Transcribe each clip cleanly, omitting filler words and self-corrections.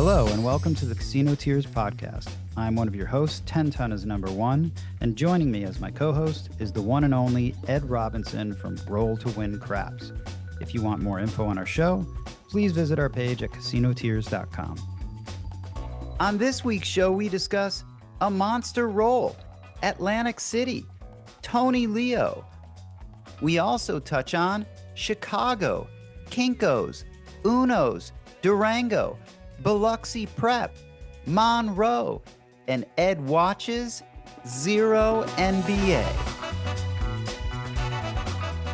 Hello, and welcome to the Casino Tears podcast. I'm one of your hosts, 10 Ton is number one, and joining me as my co-host is the one and only Ed Robinson from Roll to Win Craps. If you want more info on our show, please visit our page at casinotears.com. On this week's show, we discuss a monster roll, Atlantic City, Tony Leo. We also touch on Chicago, Kinkos, Unos, Durango, Biloxi Prep, Monroe, and Ed watches Zero NBA.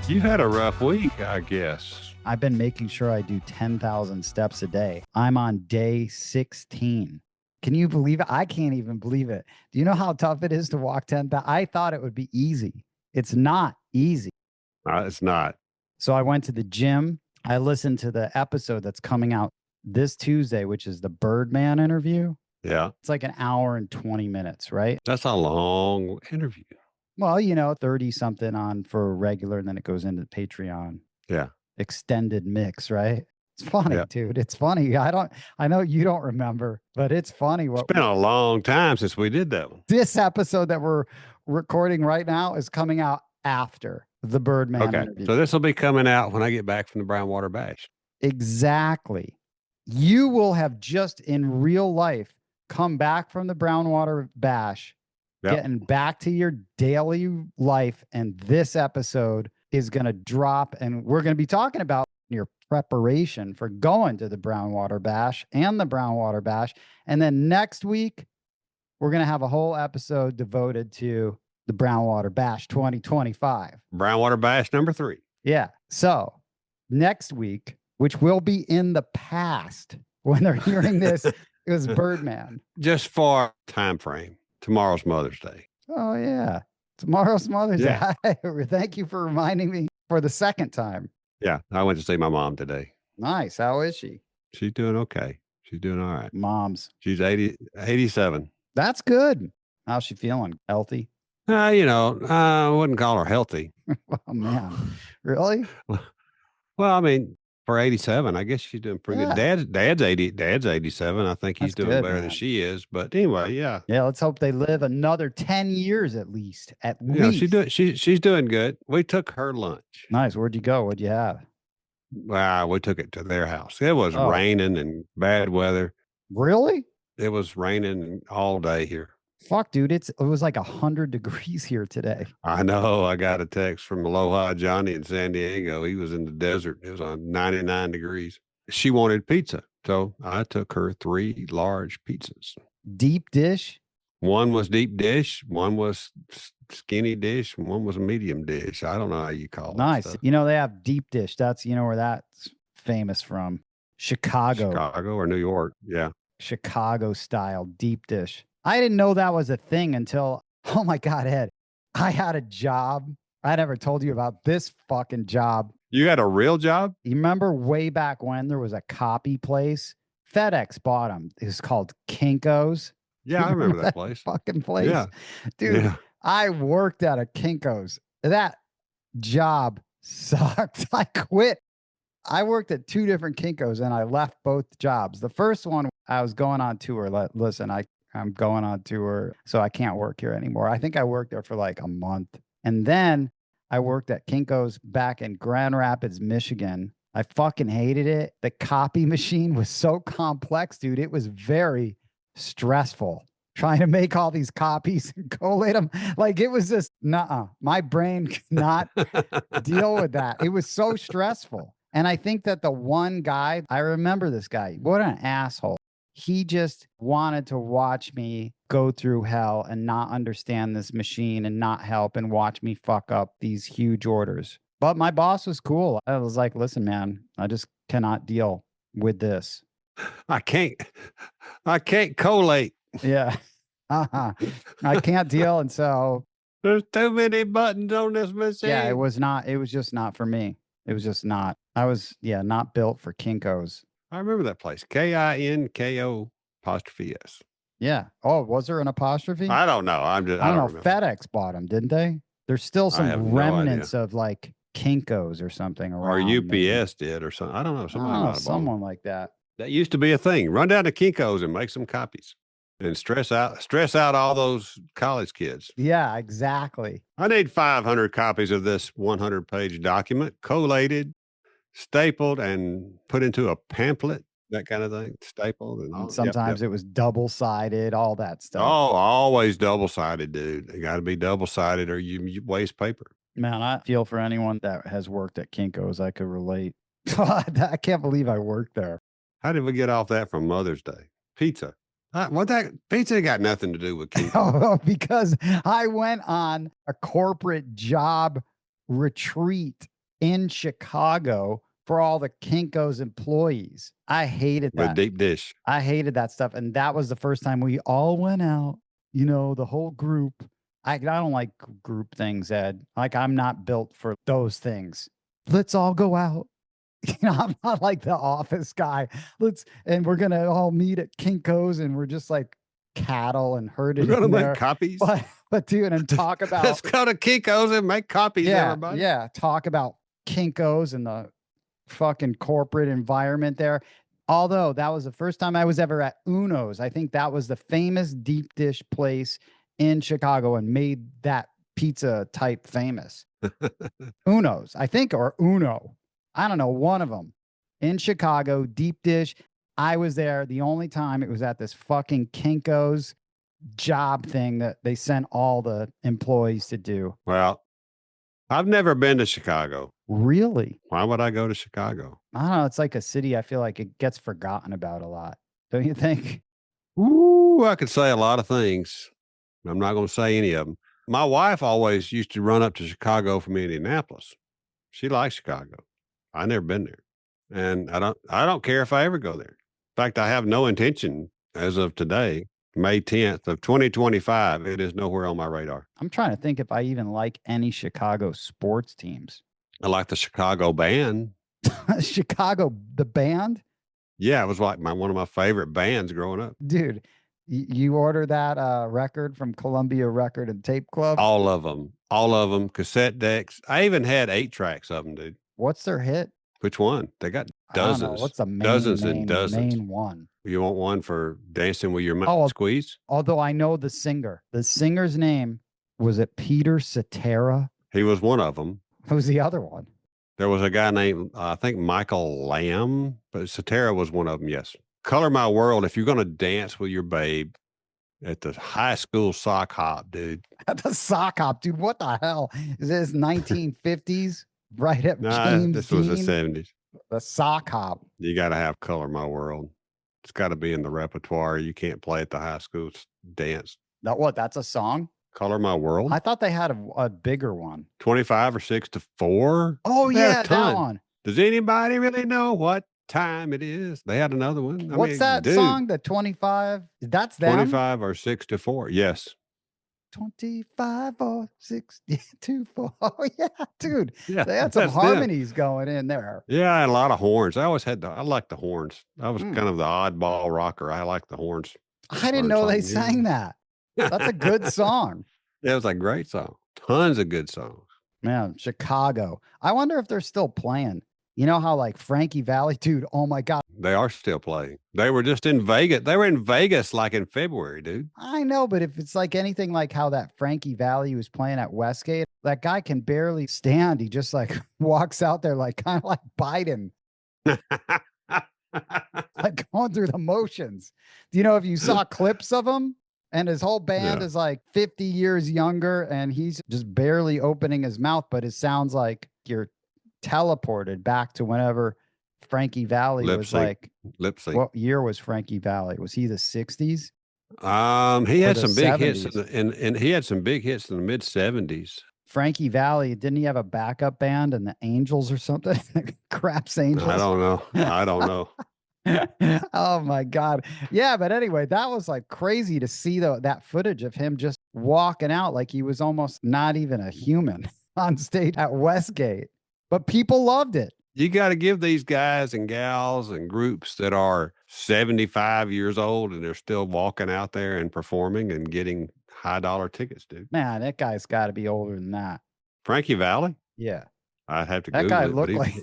You've had a rough week, I guess. I've been making sure I do 10,000 steps a day. I'm on day 16. Can you believe it? I can't even believe it. Do you know how tough it is to walk 10,000? I thought it would be easy. It's not easy. It's not. So I went to the gym. I listened to the episode that's coming out this Tuesday, which is the Birdman interview. Yeah. It's like an hour and 20 minutes, right? That's a long interview. Well, 30 something on for regular, and then it goes into Patreon. Yeah. Extended mix, right? It's funny, Yeah. dude. It's funny. I know you don't remember, but it's funny. It's been a long time since we did that one. This episode that we're recording right now is coming out after the Birdman interview. So this will be coming out when I get back from the Brownwater Bash. Exactly. You will have just in real life come back from the Brownwater Bash, getting back to your daily life. And this episode is going to drop, and we're going to be talking about your preparation for going to the Brownwater Bash and the Brownwater Bash. And then next week, we're going to have a whole episode devoted to the Brownwater Bash 2025. Brownwater Bash number 3. Yeah. So next week, which will be in the past when they're hearing this, it was Birdman. Just for time frame. Tomorrow's Mother's Day. Oh, yeah. Tomorrow's Mother's Day. Thank you for reminding me for the second time. Yeah. I went to see my mom today. Nice. How is she? She's doing okay. She's doing all right. Moms. She's 87. That's good. How's she feeling? Healthy? I wouldn't call her healthy. Oh, man. Really? Well, I mean, for 87, I guess she's doing pretty good. Dad's 80. Dad's 87. I think he's doing better than she is. But anyway, yeah. Yeah, let's hope they live another 10 years at least. At least. She's doing good. We took her lunch. Nice. Where'd you go? What'd you have? Wow, we took it to their house. It was raining and bad weather. Really? It was raining all day here. Fuck, dude. It was like 100 degrees here today. I know. I got a text from Aloha Johnny in San Diego. He was in the desert. It was on 99 degrees. She wanted pizza. So I took her 3 large pizzas. Deep dish? One was deep dish. One was skinny dish. And one was a medium dish. I don't know how you call it. Nice. They have deep dish. That's, where that's famous from. Chicago or New York. Yeah. Chicago style deep dish. I didn't know that was a thing until, oh my God, Ed, I had a job. I never told you about this fucking job. You had a real job? You remember way back when there was a copy place? FedEx bought them. It was called Kinko's. Yeah, I remember that place. Fucking place. Yeah. Dude, yeah. I worked at a Kinko's. That job sucked. I quit. I worked at 2 different Kinko's and I left both jobs. The first one, I was going on tour. Listen, I'm going on tour, so I can't work here anymore. I think I worked there for like a month. And then I worked at Kinko's back in Grand Rapids, Michigan. I fucking hated it. The copy machine was so complex, dude. It was very stressful trying to make all these copies and collate them. Like it was just, my brain could not deal with that. It was so stressful. And I think that the one guy, I remember this guy, what an asshole. He just wanted to watch me go through hell and not understand this machine and not help and watch me fuck up these huge orders. But my boss was cool. I was like, listen, man, I just cannot deal with this. I can't collate. Yeah. I can't deal. And so there's too many buttons on this machine. Yeah, it was just not for me. It was just not. I was, not built for Kinko's. I remember that place. KINKO''S. Yeah. Oh, was there an apostrophe? I don't know. I don't know. Remember. FedEx bought them, didn't they? There's still some remnants of like Kinko's or something around. Or UPS did or something. I don't know. Someone like that. That used to be a thing. Run down to Kinko's and make some copies and stress out all those college kids. Yeah, exactly. I need 500 copies of this 100-page document, collated, stapled, and put into a pamphlet, that kind of thing, stapled and And all. Yep, yep. sometimes it was double-sided, all that Oh, stuff. always double-sided, dude. It got to be double-sided or you waste paper. Man, I feel for anyone that has worked at Kinko's. I could relate. I can't believe I worked there. How did we get off that from Mother's Day? Pizza. What that pizza got nothing to do with Kinko. Oh, because I went on a corporate job retreat in Chicago for all the Kinko's employees. I hated With that. deep dish. I hated that stuff. And that was the first time we all went out, the whole group. I don't like group things, Ed. Like, I'm not built for those things. Let's all go out. I'm not like the office guy. And we're gonna all meet at Kinko's and we're just like cattle and herded We're gonna in make there. copies. But dude, and talk Let's about go to Kinko's and make copies, everybody. yeah, talk about Kinko's and the fucking corporate environment there. Although that was the first time I was ever at Uno's. I think that was the famous deep dish place in Chicago and made that pizza type famous. Uno's, I think, or Uno. I don't know, one of them in Chicago, deep dish. I was there the only time. It was at this fucking Kinko's job thing that they sent all the employees to do. Well, I've never been to Chicago. Really? Why would I go to Chicago? I don't know. It's like a city I feel like it gets forgotten about a lot. Don't you think? Ooh, I could say a lot of things. I'm not going to say any of them. My wife always used to run up to Chicago from Indianapolis. She likes Chicago. I never been there. And I don't care if I ever go there. In fact, I have no intention as of today, May 10th of 2025. It is nowhere on my radar. I'm trying to think if I even like any Chicago sports teams. I like the Chicago band. Chicago, the band? Yeah, it was like one of my favorite bands growing up. Dude, you order that record from Columbia Record and Tape Club? All of them, cassette decks. I even had 8 tracks of them, dude. What's their hit? Which one? They got I don't know. dozens. What's the main one? You want one for Dancing with Your Oh, Squeeze? Although I know the singer. The singer's name, was it Peter Cetera? He was one of them. Who's the other one? There was a guy named, I think, Michael Lamb, but Cetera was one of them, yes. Color My World, if you're going to dance with your babe at the high school sock hop, dude. At the sock hop, dude. What the hell? Is this 1950s? Right at Nah, James this was the Dean? 70s. The sock hop. You got to have Color My World. It's got to be in the repertoire. You can't play at the high school dance. That's a song? Color My World? I thought they had a bigger one. 25 or 6 to 4? Oh, They had a yeah, that ton. one. Does anybody really know what time it is? They had another one. What's that song? The 25? That's them? 25 or 6 to 4. Yes. 25 or 6 to 4. Oh, yeah, dude. Yeah. They had some that's them. harmonies going in there. Yeah, I had a lot of horns. I like the horns. I was Hmm. kind of the oddball rocker. I like the horns. I didn't know they sang that. That's a good song. Yeah, it was a great song. Tons of good songs. Man, Chicago. I wonder if they're still playing. You know how like Frankie Valli, dude, oh my God. They are still playing. They were just in Vegas. They were in Vegas like in February, dude. I know, but if it's like anything like how that Frankie Valli was playing at Westgate, that guy can barely stand. He just like walks out there like kind of like Biden, like going through the motions. Do you know if you saw clips of him? And his whole band is like 50 years younger, and he's just barely opening his mouth, but it sounds like you're teleported back to whenever Frankie Valli was like. Lip sync. What year was Frankie Valli? Was he the 60s? He had the some big hits 70s? and he had some big hits in the mid 70s. Frankie Valli, didn't he have a backup band and the Angels or something? Craps Angels. I don't know. Oh my God. Yeah, but anyway, that was like crazy to see that footage of him just walking out like he was almost not even a human on stage at Westgate. But people loved it. You got to give these guys and gals and groups that are 75 years old and they're still walking out there and performing and getting high dollar tickets, dude. Man, that guy's got to be older than that. Frankie Valli? Yeah. I'd have to That Google guy it, looked but like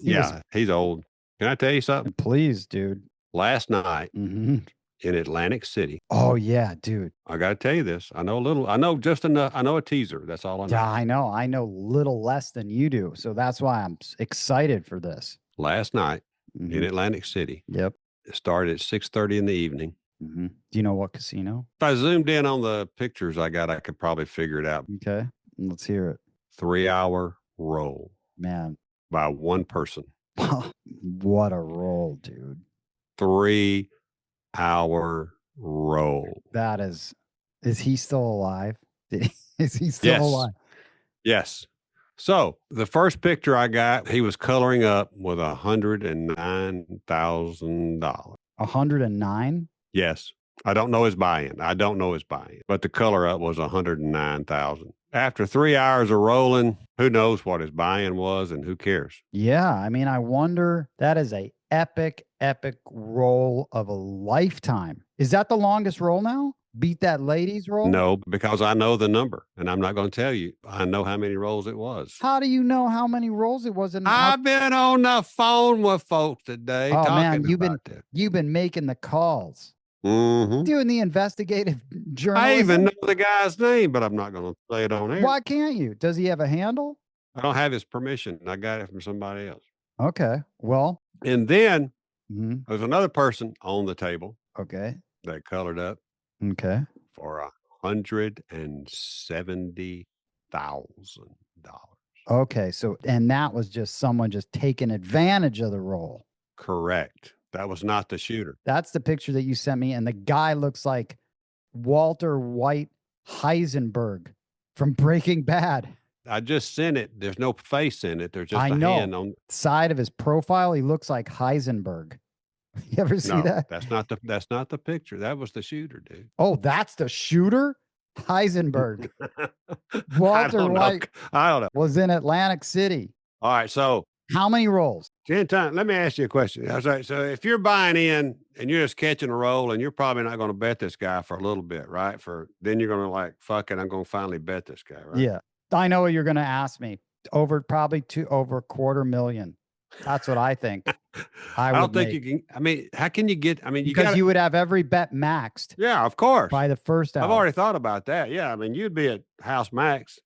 he's old. Can I tell you something? Please, dude. Last night Mhm. in Atlantic City, Oh, yeah, dude. I got to tell you this. I know a little. I know just enough. I know a teaser. That's all I Yeah, know. I know. I know little less than you do, so that's why I'm excited for this. Last night in Mhm. Atlantic City, Yep. it started at 6:30 in the evening. Do you know what casino? If I zoomed in on the pictures I got, I could probably figure it out. Okay, let's hear it. 3-hour roll Man, by one person. what a roll, dude. 3-hour roll. That is he still alive? Is he still Yes. alive? Yes. So the first picture I got, he was coloring up with $109,000. 109? Yes. I don't know his buy-in. I don't know his buy-in, but the color up was 109,000. After 3 hours of rolling, who knows what his buy-in was and who cares? Yeah, I mean, I wonder that is a epic, epic roll of a lifetime. Is that the longest roll now? Beat that lady's roll? No, because I know the number and I'm not going to tell you. I know how many rolls it was. How do you know how many rolls it was and how I've been on the phone with folks today Oh man, talking about this. you've been making the calls. Mhm. Doing the investigative I even journalism? know the guy's name, but I'm not going to say it on air. Why can't you? Does he have a handle? I don't have his permission. I got it from somebody else. Okay. Well, And then mhm, there's another person on the table okay. that colored up Okay. for $170,000. Okay. So and that was just someone just taking advantage of the role. Correct. That was not the shooter. That's the picture that you sent me, and the guy looks like Walter White Heisenberg from Breaking Bad. I just sent it. There's no face in it. There's just I a know. hand on. Side of his profile, he looks like Heisenberg. You ever see No, that? that's not the picture. That was the shooter, dude. Oh, that's the shooter? Heisenberg. I Walter don't know. White I don't know. was in Atlantic City. All right. So How many rolls? 10 times. Let me ask you a question. I was like, so if you're buying in and you're just catching a roll and you're probably not going to bet this guy for a little bit, right? Then you're going to like, fuck it, I'm going to finally bet this guy, right? Yeah. I know what you're going to ask me. Probably over a quarter million. That's what I think I I would don't think make. you can. I mean, how can you get? I mean, you Because got you to. would have every bet maxed Yeah, of course. by the first I've hour. already thought about that. Yeah, I mean, you'd be at house max,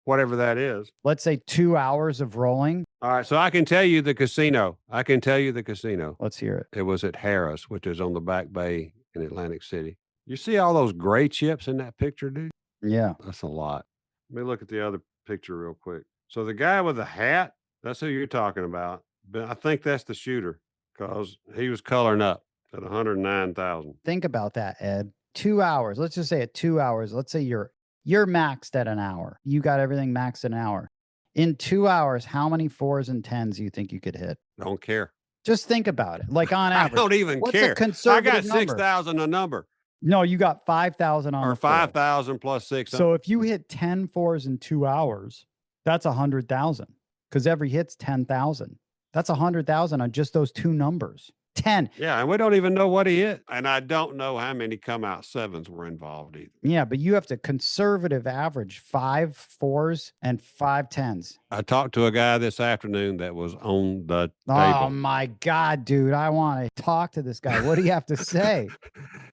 whatever that is. Let's say 2 hours of rolling. All right, so I can tell you the casino. I can tell you the casino. Let's hear it. It was at Harris, which is on the Back Bay in Atlantic City. You see all those gray chips in that picture, dude? Yeah. That's a lot. Let me look at the other picture real quick. So the guy with the hat, that's who you're talking about. But I think that's the shooter because he was coloring up at 109,000. Think about that, Ed. 2 hours. Let's just say at 2 hours. Let's say you're maxed at an hour. You got everything maxed at an hour. In 2 hours, how many 4s and 10s do you think you could hit? Don't care. Just think about it. Like on I average. don't even What's care. a conservative I got number? 6,000 a number No, you got 5,000 on or the floor. 5,000 plus 6. So if you hit 10 4s in 2 hours, that's 100,000 because every hit's 10,000. That's 100,000 on just those two numbers. 10. Yeah, and we don't even know what he hit. And I don't know how many come out sevens were involved either. Yeah, but you have to conservative average 5 4s and 5 10s. I talked to a guy this afternoon that was on the Oh table. my God, dude. I want to talk to this guy. What do you have to say?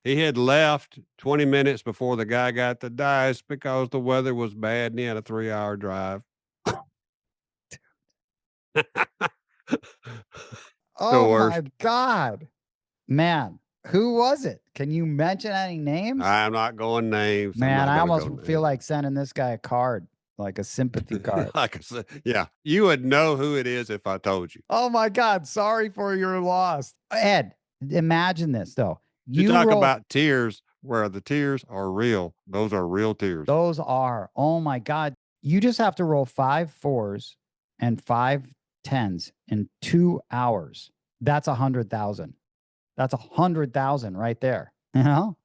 He had left 20 minutes before the guy got the dice because the weather was bad and he had a 3-hour drive. Oh worst. my God. Man, who was it? Can you mention any names? I'm not going names. Man, I I'm not almost gonna go feel names. like sending this guy a card, like a sympathy card. Like I said, yeah, you would know who it is if I told you. Oh my God. Sorry for your loss. Ed, imagine this though. You talk roll- about tears where the tears are real. Those are real tears. Those are, oh my God. You just have to roll 5 4s and 5 10s in 2 hours. That's 100,000. That's 100,000 right there. You know?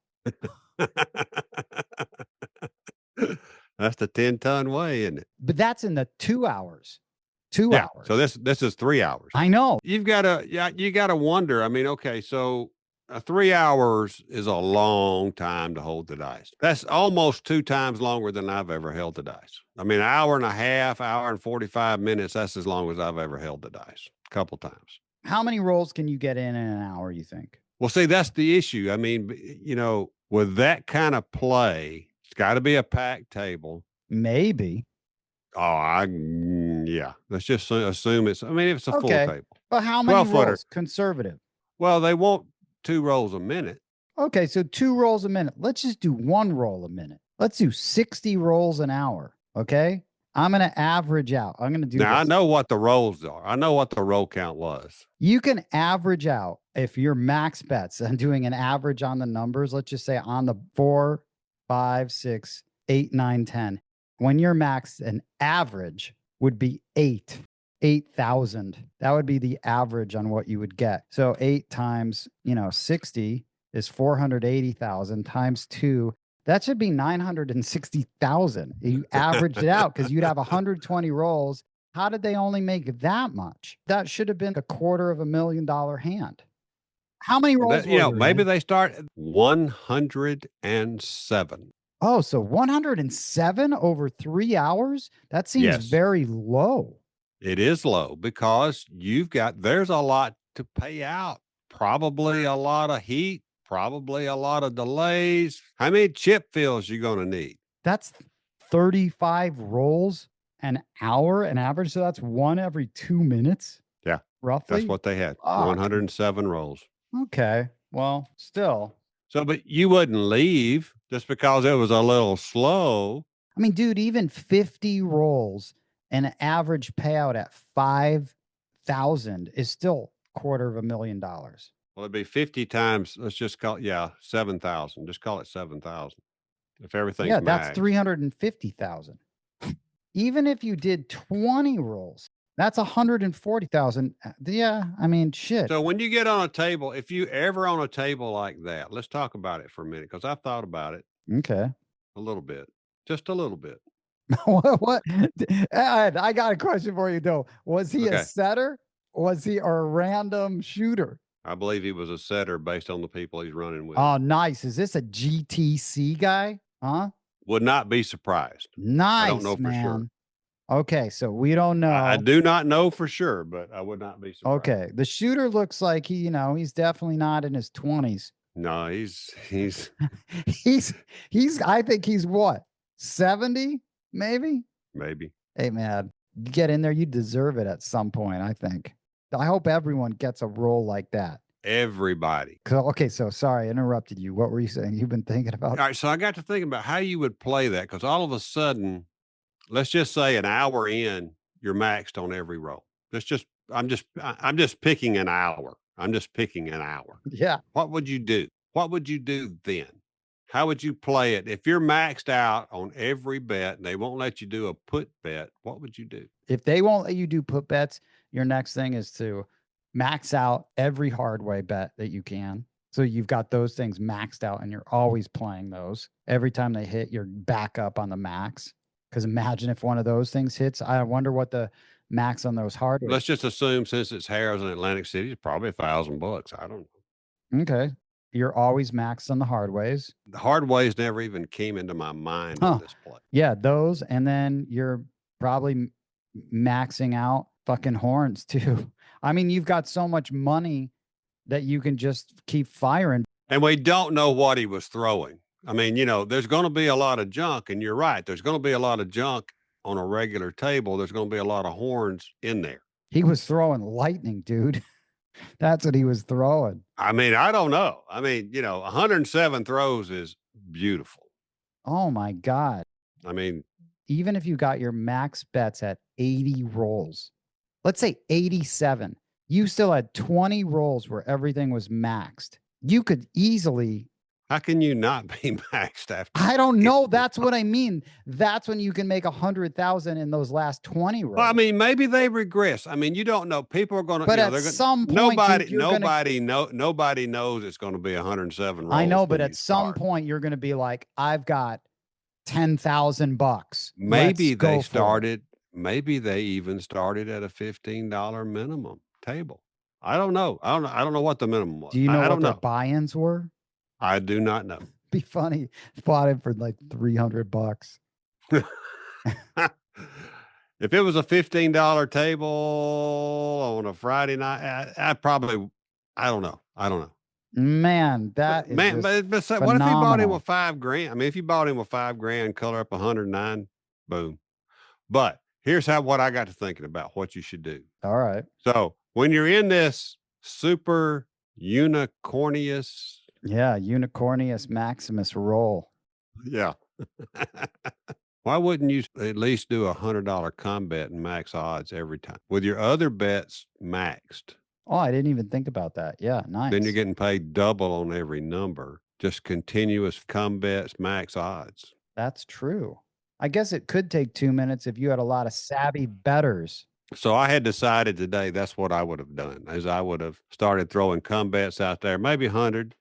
That's the 10-ton way, isn't it? But that's in the 2 hours. 2 Yeah. hours. So this is 3 hours. I know. You gotta wonder. I mean, okay, so 3 hours is a long time to hold the dice. That's almost 2 times longer than I've ever held the dice. I mean, an hour and a half, hour and 45 minutes, that's as long as I've ever held the dice. A couple times. How many rolls can you get in an hour, you think? Well, see, that's the issue. I mean, with that kind of play, it's got to be a packed table. Maybe. Oh, yeah. Let's just assume it's. I mean, if it's a full Okay. table, But how many 12-footer. rolls? Conservative. Well, they want 2 rolls a minute. Okay, so 2 rolls a minute. Let's just do 1 roll a minute. Let's do 60 rolls an hour. Okay. I'm going to average out. I'm going to do Now I this. know what the rolls are. I know what the roll count was. You can average out if your max bets and doing an average on the numbers. Let's just say on the 4, 5, 6, 8, 9, 10. When you're maxed, an average would be 8,000. That would be the average on what you would get. So 8 times, 60 is 480,000 times 2. That should be 960,000. You averaged it out because you'd have 120 rolls. How did they only make that much? That should have been $250,000 hand. How many rolls were there Maybe in? they start at 107. Oh, so 107 over 3 hours? That seems Yes, very low. it is low because there's a lot to pay out. Probably a lot of heat, probably a lot of delays. How many chip fills you going to need? That's 35 rolls an hour, an average. So that's 1 every 2 minutes, Yeah, that's roughly. what they had. Fuck. 107 rolls. Okay. Well, still. So, but you wouldn't leave just because it was a little slow. I mean, dude, even 50 rolls and an average payout at 5,000 is still $250,000. Well, it'd be 50 times. Let's just call it, 7,000. Just call it 7,000. If everything's Yeah, that's maxed. 350,000. Even if you did 20 rolls, that's 140,000. Yeah, I mean, shit. So when you get on a table, if you ever on a table like that, let's talk about it for a minute because I've thought about it Okay. a little bit, just a little bit. What? Ed, I got a question for you though. Was he a Okay. setter? Was he a random shooter? I believe he was a setter based on the people he's running with. Oh, nice. Is this a GTC guy? Huh? Would not be surprised. I don't know Nice, for sure. man. Okay, so we don't I know. do not know for sure, but I would not be surprised. Okay, the shooter looks like he's definitely not in his 20s. No, he's He's I think he's what? 70 maybe? maybe. Hey man, you get in there, you deserve it at some point, I think. I hope everyone gets a role like that. Everybody. Okay, so sorry, I interrupted you. What were you saying? You've been thinking All about. right, so I got to thinking about how you would play that because all of a sudden, let's just say an hour in, you're maxed on every roll. I'm just picking an hour. I'm just picking an hour. Yeah. What would you do? What would you do then? How would you play it? If you're maxed out on every bet and they won't let you do a put bet, what would you do? If they won't let you do put bets, your next thing is to max out every hard way bet that you can. So you've got those things maxed out and you're always playing those. Every time they hit, you're back up on the max. Because imagine if one of those things hits. I wonder what the max on those hard ways. Let's just assume since it's Harrah's in Atlantic City, it's probably $1,000. I don't know. Okay. You're always maxed on the hard ways. The hard ways never even came into my mind Huh. on this play. Yeah, those. And then you're probably maxing out fucking horns too. I mean, you've got so much money that you can just keep firing. And we don't know what he was throwing. I mean, there's going to be a lot of junk, and you're right. There's going to be a lot of junk on a regular table. There's going to be a lot of horns in there. He was throwing lightning, dude. That's what he was throwing. I mean, I don't know. I mean, 107 throws is beautiful. Oh my God. I mean, Even if you got your max bets at 80 rolls, let's say 87, you still had 20 rolls where everything was maxed. You could easily. how can you not be maxed after? I don't know. That's what I mean. That's when you can make 100,000 in those last 20 rolls. Well, I mean, maybe they regress. I mean, you don't know. People are going to. But at some point, nobody knows it's going to be 107 rolls. I know, but at some point, you're going to be like, I've got $10,000. Maybe they started. Maybe they even started at a $15 minimum table. I don't know. I don't know what the minimum was. Do you know I what the buy-ins were? I do not know. Be funny. Bought it for like $300. If it was a $15 table on a Friday night, I don't know. I don't know. Man, But that is man, just but so what if he bought in phenomenal. with 5 grand? I mean, if you bought in with 5 grand, color up 109, boom. But here's what I got to thinking about what you should do. All right. So when you're in this super unicornius, Yeah, Unicornius Maximus roll. yeah. Why wouldn't you at least do $100 combat and max odds every time with your other bets maxed? Oh, I didn't even think about that. Yeah, Then you're nice. getting paid double on every number, just continuous combats, max odds. That's true. I guess it could take 2 minutes if you had a lot of savvy betters. So I had decided today that's what I would have done, is I would have started throwing combats out there, maybe 100,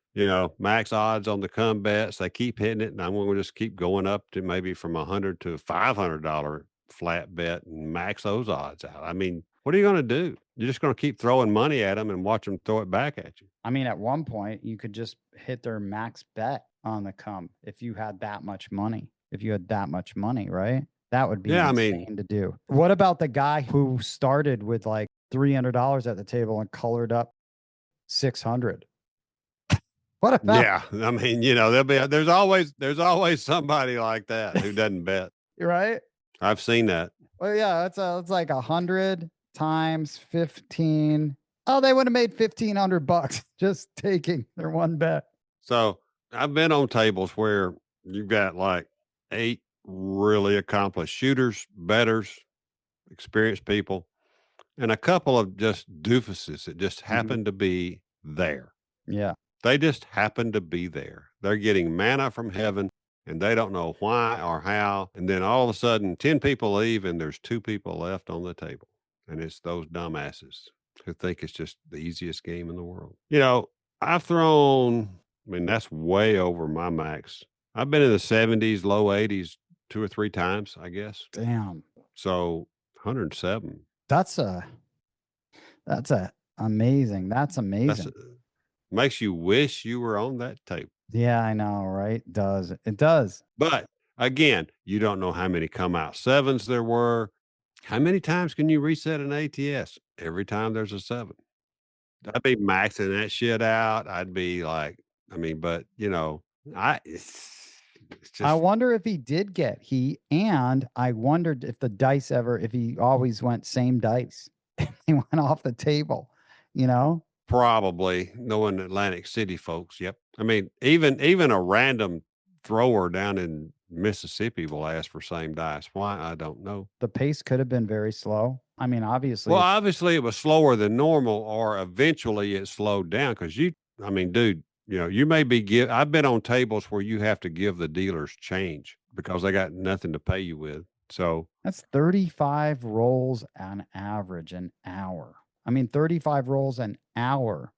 max odds on the combats. They keep hitting it, and I'm going to just keep going up to maybe from $100 to $500 flat bet and max those odds out. I mean, what are you going to do? You're just going to keep throwing money at them and watch them throw it back at you. I mean, at one point, you could just hit their max bet on the come if you had that much money. If you had that much money, right? That would be Yeah, I insane mean, to do. What about the guy who started with like $300 at the table and colored up 600? What about yeah, I mean, there's always somebody like that who doesn't bet. right? I've seen that. Well, yeah, it's like 100 times 15. Oh, they would have made $1,500 just taking their one bet. So I've been on tables where you've got like 8 really accomplished shooters, betters, experienced people, and a couple of just doofuses that just Mhm. happen to be there. Yeah. They just happen to be there. They're getting manna from heaven and they don't know why or how. And then all of a sudden, 10 people leave and there's 2 people left on the table. And it's those dumbasses who think it's just the easiest game in the world. I've thrown, I mean, that's way over my max. I've been in the 70s, low 80s 2 or 3 times, I guess. Damn. So 107. That's a that's a amazing. That's That's amazing. makes you wish you were on that table. Yeah, I know, right? Does. It does. But again, you don't know how many come out sevens there were. How many times can you reset an ATS? Every time there's a 7. I'd be maxing that shit out. I'd be like, I mean, but it's I just wonder if he did get heat, and I wondered if the dice ever if he always went same dice. He went off the table, you know? probably knowing Atlantic City folks. Yep. I mean, even a random thrower down in Mississippi will ask for same dice. Why? I don't know. The pace could have been very slow. I mean, obviously Well, it's obviously it was slower than normal, or eventually it slowed down because I mean, dude, you may be I've been on tables where you have to give the dealers change because they got nothing to pay you with. So that's 35 rolls on average an hour. I mean, 35 rolls an hour.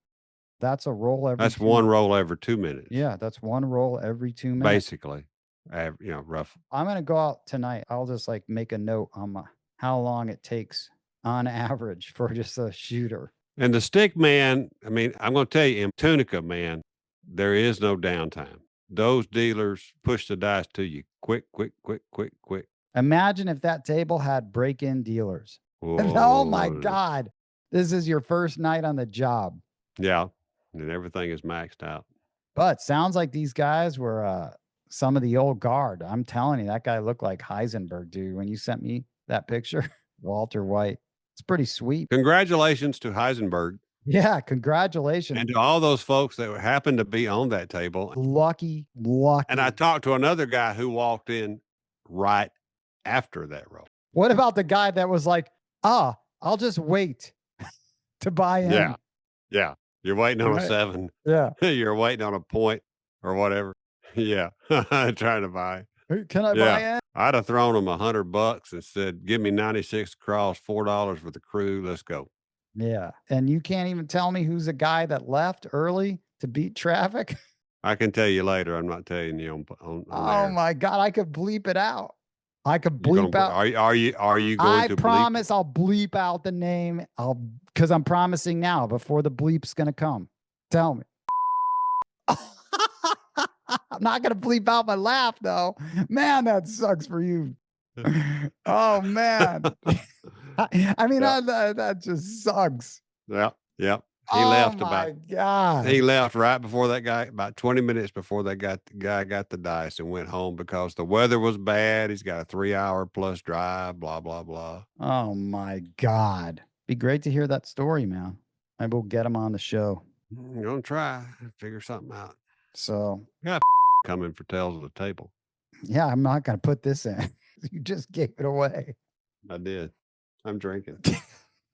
That's a roll every that's 2 one minutes. roll every 2 minutes, Yeah, that's one roll every 2 minutes. basically. Rough. I'm gonna go out tonight. I'll just like make a note on how long it takes on average for just a shooter. And the stick man, I mean, I'm going to tell you, in Tunica, man, there is no downtime. Those dealers push the dice to you quick, quick, quick, quick, quick. Imagine if that table had break-in dealers. Oh my Oh, God. This is your first night on the job. yeah. And everything is maxed out. But sounds like these guys were some of the old guard. I'm telling you, that guy looked like Heisenberg, dude. When you sent me that picture, Walter White. It's pretty sweet. Congratulations to Heisenberg Yeah, congratulations. and to all those folks that happened to be on that table. Lucky, lucky. And I talked to another guy who walked in right after that roll. What about the guy that was like, I'll just wait to buy in? Yeah. Yeah. You're waiting on a Right. 7. Yeah. You're waiting on a point or whatever. Yeah. Trying to buy. Hey, can I buy Yeah. in? I'd have thrown them $100 and said, give me 96 across, $4 for the crew. Let's go. Yeah. And you can't even tell me who's the guy that left early to beat traffic? I can tell you later. I'm not telling you on Oh air. my God. I could bleep it out. I could You bleep gonna, out. are you going I to bleep? promise I'll bleep out the name. Because I'm promising now before the bleep's going to come. Tell me. I'm not going to bleep out my laugh, though. Man, that sucks for you. Oh man. I mean, Yeah. that just sucks. Yeah. Yeah. Oh my He God. left right before that guy, about 20 minutes before the guy got the dice and went home because the weather was bad. He's got a 3 hour plus drive, blah, blah, blah. Oh my God. Be great to hear that story, man. Maybe we'll get him on the show. I'm gonna try figure something out. So Got coming for Tales of the Table. yeah, I'm not gonna put this in. You just gave it away. I did. I'm drinking. What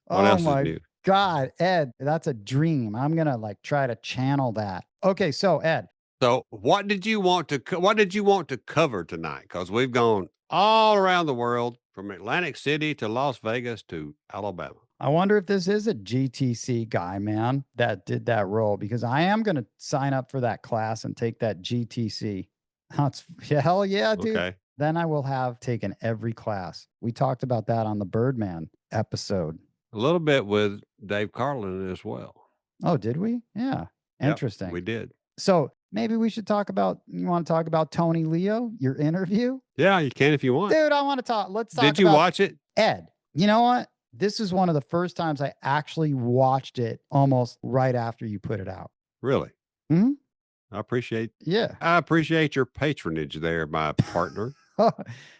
Oh else is my new? God, Ed, that's a dream. I'm gonna like try to channel that. Okay, so Ed, So, what did you want to cover tonight? Because we've gone all around the world from Atlantic City to Las Vegas to Alabama. I wonder if this is a GTC guy, man, that did that role because I am gonna sign up for that class and take that GTC. That's hell yeah, dude. Okay. Then I will have taken every class. We talked about that on the Birdman episode. A little bit with Dave Carlin as well. Oh, did we? Yeah. Yep, Interesting. we did. So maybe we should talk about you want to talk about Tony Leo, your interview? Yeah, you can if you want. Dude, I want to talk. Let's talk Did you about watch it? Ed. You know what? This is one of the first times I actually watched it almost right after you put it out. Really? Hmm. I appreciate Yeah. I appreciate your patronage there, my partner.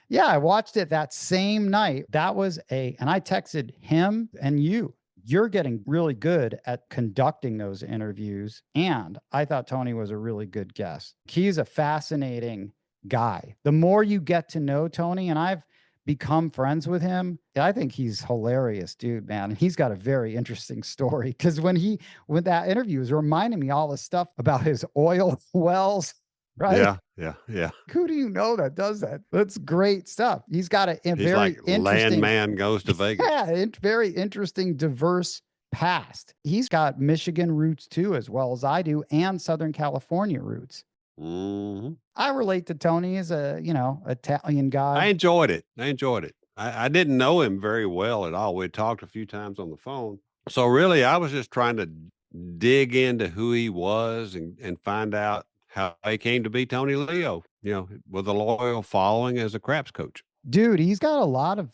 Yeah, I watched it that same night. That was and I texted him and you. You're getting really good at conducting those interviews. And I thought Tony was a really good guest. He's a fascinating guy. The more you get to know Tony, and I've become friends with him, I think he's hilarious, dude, man. And he's got a very interesting story because when that interview was reminding me all the stuff about his oil wells, right? Yeah, yeah, yeah. Who do you know that does that? That's great stuff. He's got a He's very like interesting, Landman Goes to Vegas. yeah, very interesting, diverse past. He's got Michigan roots too, as well as I do, and Southern California roots. Mhm. I relate to Tony as a, Italian I guy. enjoyed it. I enjoyed it. I didn't know him very well at all. We talked a few times on the phone. So really, I was just trying to dig into who he was and find out how he came to be Tony Leo, with a loyal following as a craps coach. Dude, he's got a lot of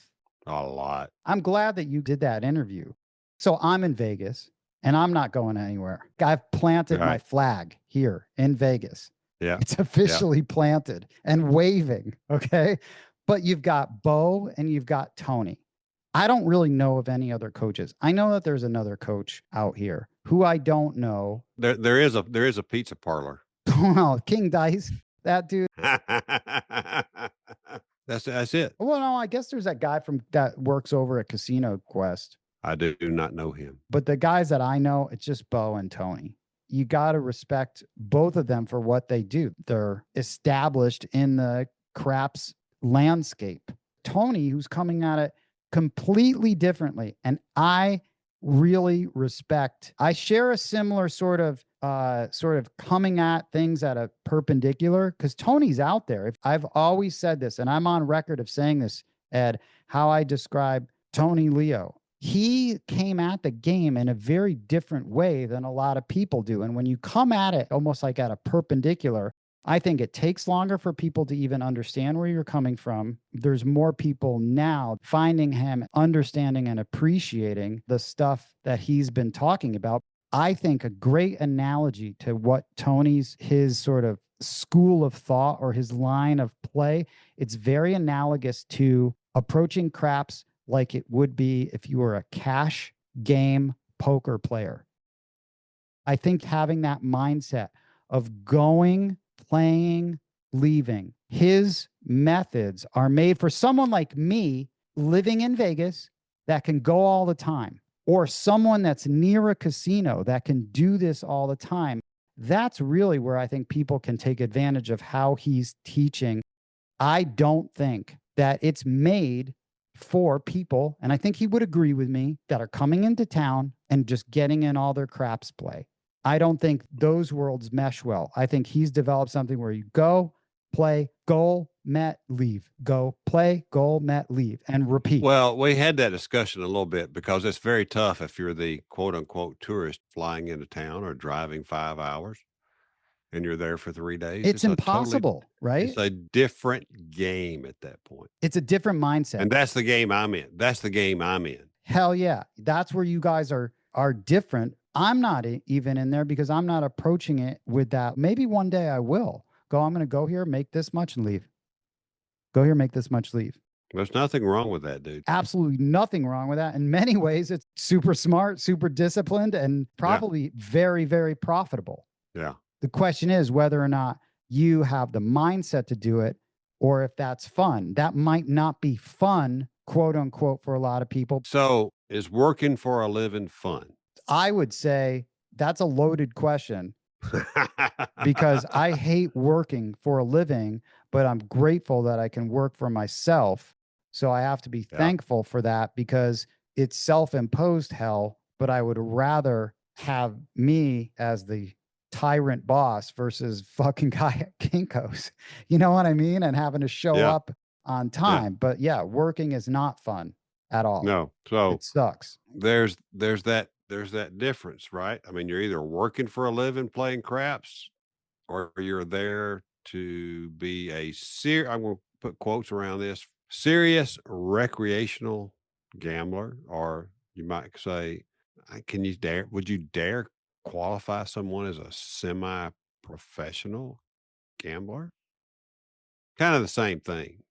A lot. I'm glad that you did that interview. So I'm in Vegas and I'm not going anywhere. I've planted my Right. flag here in Vegas. Yeah. It's officially planted and waving. Okay. But you've got Bo and you've got Tony. I don't really know of any other coaches. I know that there's another coach out here who I don't know. There is a pizza parlor. Well, King Dice, that dude. That's it. Well, no, I guess there's that guy that works over at Casino Quest. I do not know him. But the guys that I know, it's just Bo and Tony. You got to respect both of them for what they do. They're established in the craps landscape. Tony, who's coming at it completely differently, and I really respect. I share a similar sort of coming at things at a perpendicular because Tony's out there. I've always said this, and I'm on record of saying this, Ed, how I describe Tony Leo. He came at the game in a very different way than a lot of people do. And when you come at it almost like at a perpendicular, I think it takes longer for people to even understand where you're coming from. There's more people now finding him, understanding and appreciating the stuff that he's been talking about. I think a great analogy to what his sort of school of thought or his line of play, it's very analogous to approaching craps like it would be if you were a cash game poker player. I think having that mindset of going, playing, leaving, his methods are made for someone like me living in Vegas that can go all the time, or someone that's near a casino that can do this all the time. That's really where I think people can take advantage of how he's teaching. I don't think that it's made for people, and I think he would agree with me, that are coming into town and just getting in all their craps play. I don't think those worlds mesh well. I think he's developed something where you go, play, goal, met, leave, go, play, goal, met, leave, and repeat. Well, we had that discussion a little bit because it's very tough if you're the quote unquote tourist flying into town or driving 5 hours. and you're there for 3 days. It's impossible, right? It's a different game at that point. It's a different mindset. And that's the game I'm in. That's the game I'm in. Hell yeah. That's where you guys are different. I'm not even in there because I'm not approaching it with that. Maybe one day I will go, I'm going to go here, make this much and leave. Go here, make this much, leave. There's nothing wrong with that, dude. Absolutely nothing wrong with that. In many ways, it's super smart, super disciplined, and probably very, very profitable. Yeah. The question is whether or not you have the mindset to do it or if that's fun. That might not be fun, quote unquote, for a lot of people. So is working for a living fun? I would say that's a loaded question because I hate working for a living, but I'm grateful that I can work for myself. So I have to be thankful for that because it's self-imposed hell, but I would rather have me as the tyrant boss versus fucking guy at Kinko's. You know what I mean? And having to show up on time. But yeah, working is not fun at all. No. So it sucks. There's that difference, right? I mean, you're either working for a living playing craps or you're there to be I'm going to put quotes around this, serious recreational gambler, or you might say, would you dare qualify someone as a semi-professional gambler? Kind of the same thing.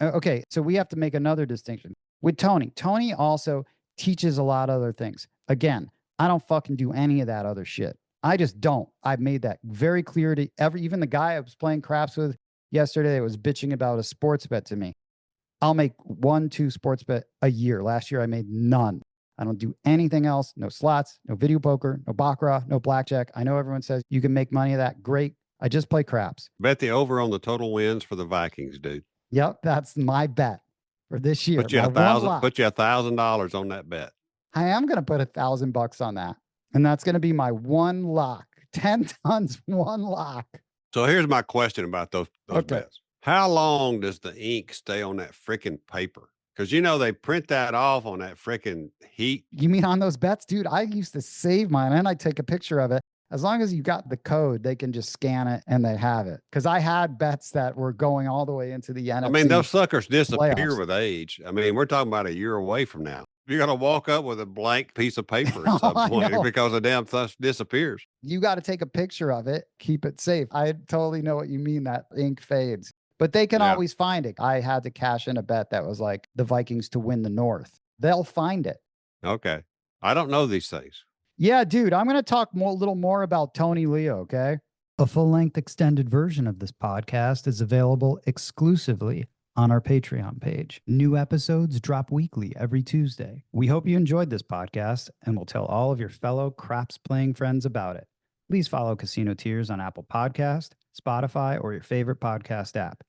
Okay, so we have to make another distinction with Tony. Tony also teaches a lot of other things. Again, I don't fucking do any of that other shit. I just don't. I've made that very clear to even the guy I was playing craps with yesterday that was bitching about a sports bet to me. I'll make 1-2 sports bet a year. Last year I made none. I don't do anything else. No slots, no video poker, no baccarat, no blackjack. I know everyone says you can make money of that. Great. I just play craps. Bet the over on the total wins for the Vikings, dude. Yep, that's my bet for this year. Put you $1,000 on that bet. I am going to put $1,000 on that. And that's going to be my one lock. 10 tons, one lock. So here's my question about those bets. How long does the ink stay on that freaking paper? Because, they print that off on that freaking heat. You mean on those bets? Dude, I used to save mine and I take a picture of it. As long as you got the code, they can just scan it and they have it. Because I had bets that were going all the way into the NFC. I mean, those suckers disappear with age. I mean, we're talking about a year away from now. You're going to walk up with a blank piece of paper at some point because the damn stuff disappears. You got to take a picture of it, keep it safe. I totally know what you mean, that ink fades. But they can always find it. I had to cash in a bet that was like the Vikings to win the North. They'll find it. Okay. I don't know these things. Yeah, dude, I'm going to talk a little more about Tony Leo, okay? A full-length extended version of this podcast is available exclusively on our Patreon page. New episodes drop weekly every Tuesday. We hope you enjoyed this podcast and will tell all of your fellow craps-playing friends about it. Please follow Casino Tears on Apple Podcast, Spotify, or your favorite podcast app.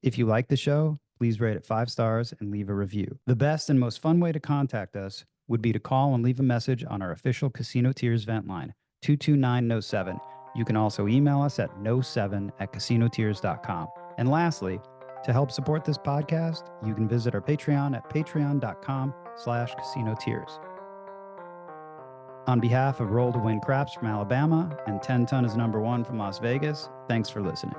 If you like the show, please rate it 5 stars and leave a review. The best and most fun way to contact us would be to call and leave a message on our official Casino Tears vent line, 229-NO7. You can also email us at no7@casinotears.com. And lastly, to help support this podcast, you can visit our Patreon at patreon.com/casinotears. On behalf of Roll to Win Craps from Alabama and 10 Ton is #1 from Las Vegas, thanks for listening.